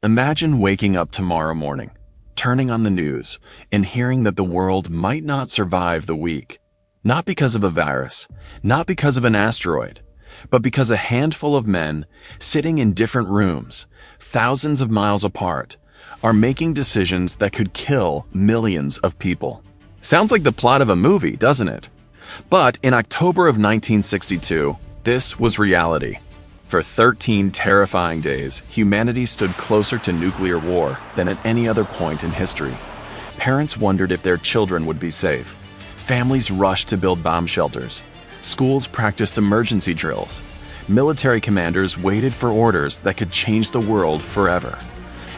Imagine waking up tomorrow morning, turning on the news, and hearing that the world might not survive the week. Not because of a virus, not because of an asteroid, but because a handful of men, sitting in different rooms, thousands of miles apart, are making decisions that could kill millions of people. Sounds like the plot of a movie, doesn't it? But in October of 1962, this was reality. For 13 terrifying days, humanity stood closer to nuclear war than at any other point in history. Parents wondered if their children would be safe. Families rushed to build bomb shelters. Schools practiced emergency drills. Military commanders waited for orders that could change the world forever.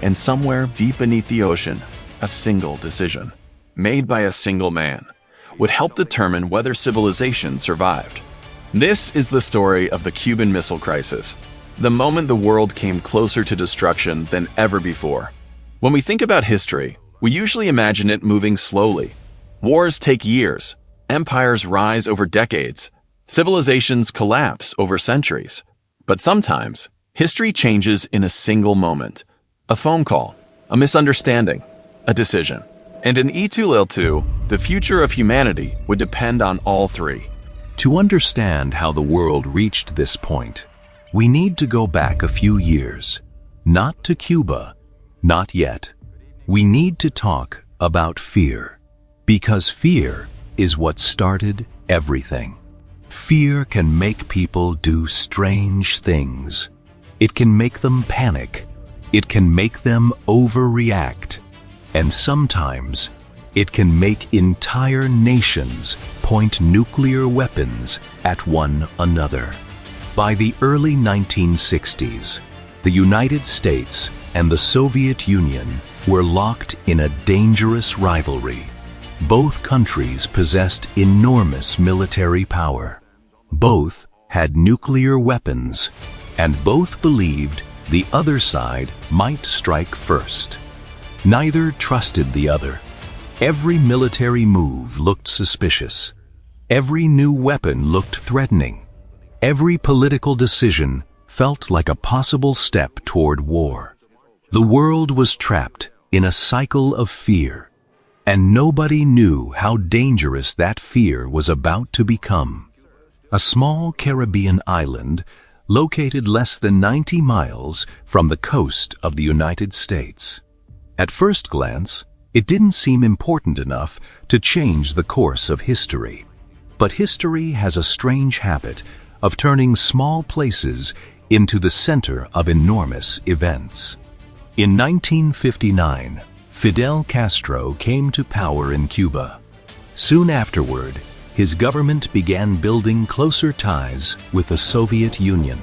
And somewhere deep beneath the ocean, a single decision, made by a single man, would help determine whether civilization survived. This is the story of the Cuban Missile Crisis, the moment the world came closer to destruction than ever before. When we think about history, we usually imagine it moving slowly. Wars take years, empires rise over decades, civilizations collapse over centuries. But sometimes, history changes in a single moment. A phone call, a misunderstanding, a decision. And in E2L2, the future of humanity would depend on all three. To understand how the world reached this point, we need to go back a few years. Not to Cuba, not yet. We need to talk about fear, because fear is what started everything. Fear can make people do strange things. It can make them panic. It can make them overreact. And sometimes, it can make entire nations point nuclear weapons at one another. By the early 1960s, the United States and the Soviet Union were locked in a dangerous rivalry. Both countries possessed enormous military power. Both had nuclear weapons, and both believed the other side might strike first. Neither trusted the other. Every military move looked suspicious. Every new weapon looked threatening. Every political decision felt like a possible step toward war. The world was trapped in a cycle of fear, and nobody knew how dangerous that fear was about to become. A small Caribbean island located less than 90 miles from the coast of the United States. At first glance, it didn't seem important enough to change the course of history. But history has a strange habit of turning small places into the center of enormous events. In 1959, Fidel Castro came to power in Cuba. Soon afterward, his government began building closer ties with the Soviet Union.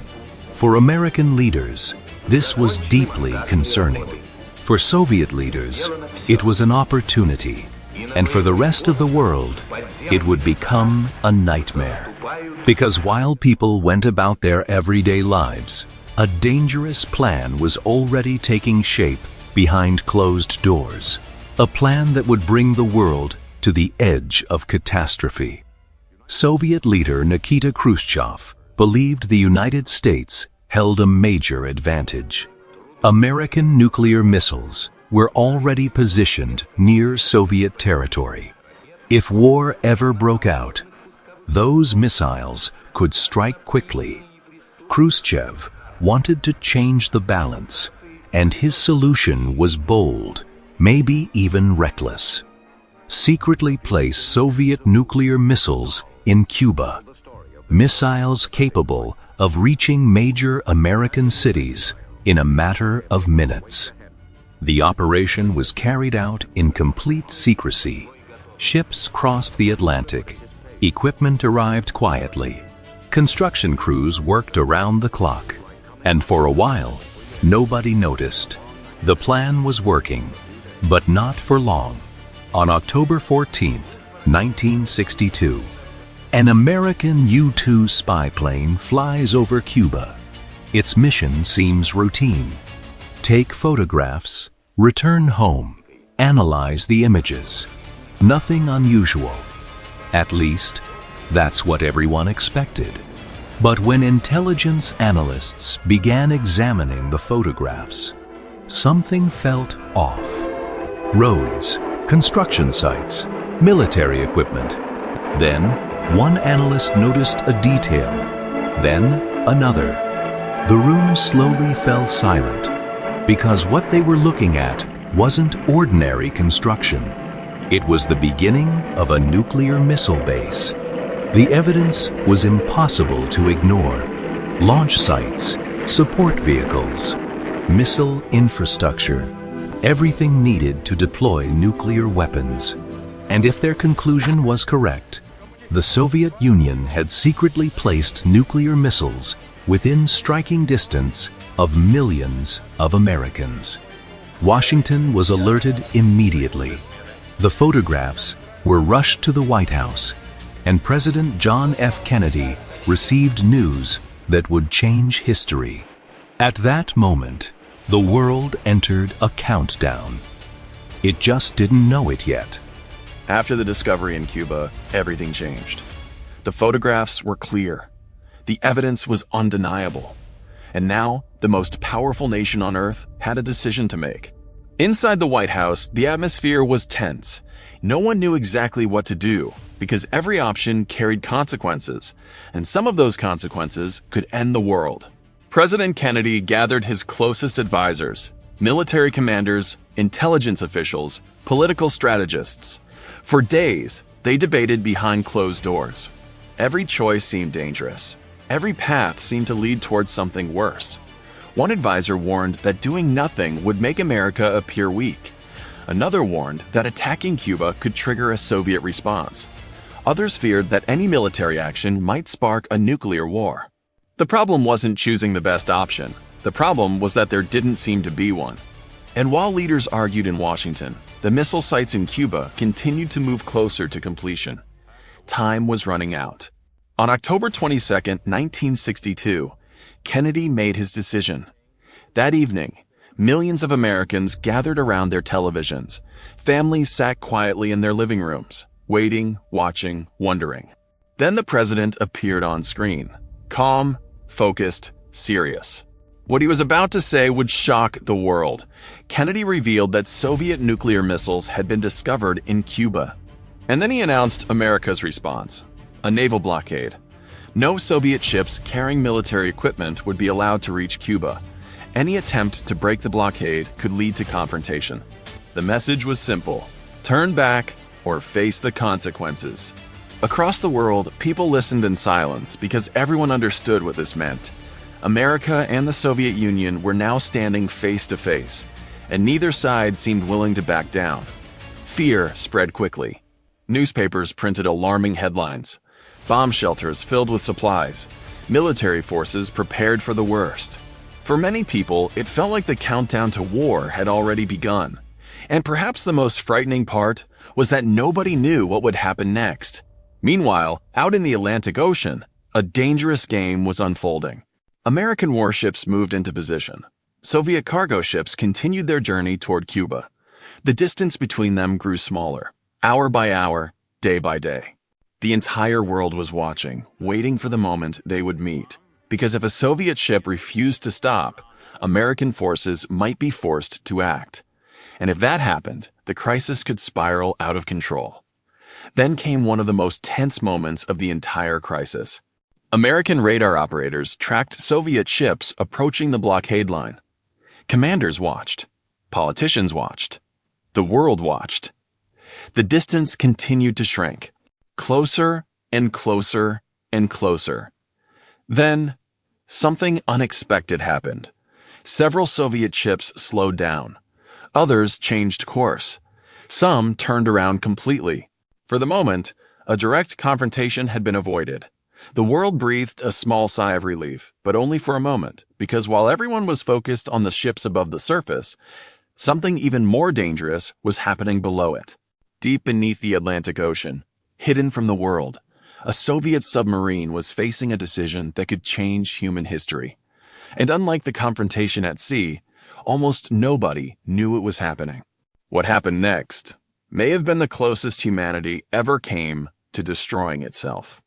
For American leaders, this was deeply concerning. For Soviet leaders, it was an opportunity, and for the rest of the world, it would become a nightmare. Because while people went about their everyday lives, a dangerous plan was already taking shape behind closed doors, a plan that would bring the world to the edge of catastrophe. Soviet leader Nikita Khrushchev believed the United States held a major advantage. American nuclear missiles were already positioned near Soviet territory. If war ever broke out, those missiles could strike quickly. Khrushchev wanted to change the balance, and his solution was bold, maybe even reckless. Secretly place Soviet nuclear missiles in Cuba, missiles capable of reaching major American cities in a matter of minutes. The operation was carried out in complete secrecy. Ships crossed the Atlantic. Equipment arrived quietly. Construction crews worked around the clock. And for a while, nobody noticed. The plan was working, but not for long. On October 14, 1962, an American U-2 spy plane flies over Cuba. Its mission seems routine. Take photographs, return home, analyze the images. Nothing unusual. At least, that's what everyone expected. But when intelligence analysts began examining the photographs, something felt off. Roads, construction sites, military equipment. Then, one analyst noticed a detail. Then, another. The room slowly fell silent, because what they were looking at wasn't ordinary construction. It was the beginning of a nuclear missile base. The evidence was impossible to ignore. Launch sites, support vehicles, missile infrastructure, everything needed to deploy nuclear weapons. And if their conclusion was correct, the Soviet Union had secretly placed nuclear missiles within striking distance of millions of Americans. Washington was alerted immediately. The photographs were rushed to the White House, and President John F. Kennedy received news that would change history. At that moment, the world entered a countdown. It just didn't know it yet. After the discovery in Cuba, everything changed. The photographs were clear. The evidence was undeniable. And now, the most powerful nation on Earth had a decision to make. Inside the White House, the atmosphere was tense. No one knew exactly what to do, because every option carried consequences, and some of those consequences could end the world. President Kennedy gathered his closest advisors, military commanders, intelligence officials, political strategists. For days, they debated behind closed doors. Every choice seemed dangerous. Every path seemed to lead towards something worse. One advisor warned that doing nothing would make America appear weak. Another warned that attacking Cuba could trigger a Soviet response. Others feared that any military action might spark a nuclear war. The problem wasn't choosing the best option. The problem was that there didn't seem to be one. And while leaders argued in Washington, the missile sites in Cuba continued to move closer to completion. Time was running out. On October 22, 1962, Kennedy made his decision. That evening, millions of Americans gathered around their televisions. Families sat quietly in their living rooms, waiting, watching, wondering. Then the president appeared on screen, calm, focused, serious. What he was about to say would shock the world. Kennedy revealed that Soviet nuclear missiles had been discovered in Cuba. And then he announced America's response, a naval blockade. No Soviet ships carrying military equipment would be allowed to reach Cuba. Any attempt to break the blockade could lead to confrontation. The message was simple: turn back or face the consequences. Across the world, people listened in silence because everyone understood what this meant. America and the Soviet Union were now standing face to face, and neither side seemed willing to back down. Fear spread quickly. Newspapers printed alarming headlines. Bomb shelters filled with supplies. Military forces prepared for the worst. For many people, it felt like the countdown to war had already begun. And perhaps the most frightening part was that nobody knew what would happen next. Meanwhile, out in the Atlantic Ocean, a dangerous game was unfolding. American warships moved into position. Soviet cargo ships continued their journey toward Cuba. The distance between them grew smaller, hour by hour, day by day. The entire world was watching, waiting for the moment they would meet. Because if a Soviet ship refused to stop, American forces might be forced to act. And if that happened, the crisis could spiral out of control. Then came one of the most tense moments of the entire crisis. American radar operators tracked Soviet ships approaching the blockade line. Commanders watched. Politicians watched. The world watched. The distance continued to shrink. Closer and closer and closer. Then, something unexpected happened. Several Soviet ships slowed down. Others changed course. Some turned around completely. For the moment, a direct confrontation had been avoided. The world breathed a small sigh of relief, but only for a moment, because while everyone was focused on the ships above the surface, something even more dangerous was happening below it. Deep beneath the Atlantic Ocean, hidden from the world, a Soviet submarine was facing a decision that could change human history. And unlike the confrontation at sea, almost nobody knew it was happening. What happened next may have been the closest humanity ever came to destroying itself.